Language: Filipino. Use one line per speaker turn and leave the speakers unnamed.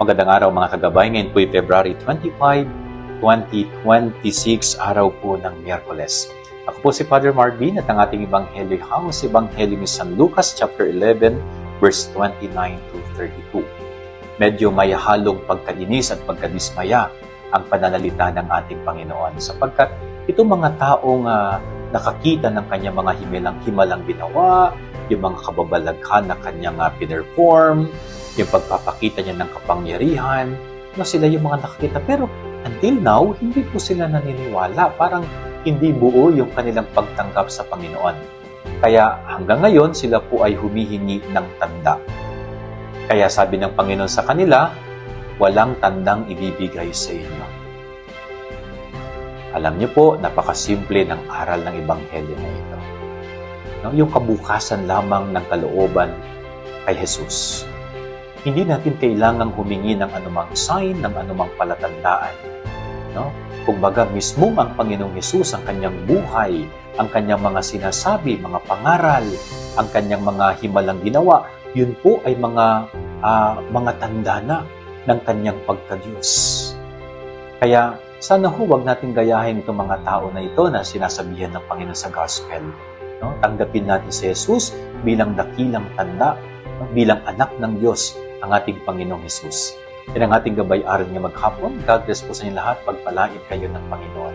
Magandang araw mga kagabay. Ngayon po ay February 25, 2026, araw po ng Miyerkules. Ako po si Father Marvin at ang ating Ebanghelyo House, Ebanghelyo ni San Lucas, chapter 11, verse 29 to 32. Medyo may halong pagkainis at pagkadismaya ang pananalita ng ating Panginoon sapagkat itong mga taong nakakita ng kanyang mga himalang ginawa, yung mga kababalaghan na kanyang pinerform, yung pagpapakita niya ng kapangyarihan, sila yung mga nakakita. Pero until now, hindi po sila naniniwala. Parang hindi buo yung kanilang pagtanggap sa Panginoon. Kaya hanggang ngayon, sila po ay humihingi ng tanda. Kaya sabi ng Panginoon sa kanila, walang tandang ibibigay sa inyo. Alam niyo po, napakasimple ng aral ng Ebanghelyo na ito. Yung kabukasan lamang ng kalooban kay Jesus. Hindi natin kailangang humingi ng anumang sign, ng anumang palatandaan. Kumbaga, mismo ang Panginoong Hesus, ang kanyang buhay, ang kanyang mga sinasabi, mga pangaral, ang kanyang mga himalang ginawa, yun po ay mga tanda na ng kanyang pagka-Diyos. Kaya, sana huwag natin gayahin itong mga tao na ito na sinasabihan ng Panginoon sa Gospel. Tanggapin natin si Jesus bilang dakilang tanda, bilang anak ng Diyos, ang ating Panginoong Hesus. Yan ang ating gabay-aral niya maghapon. God bless po sa inyo lahat. Pagpalain kayo ng Panginoon.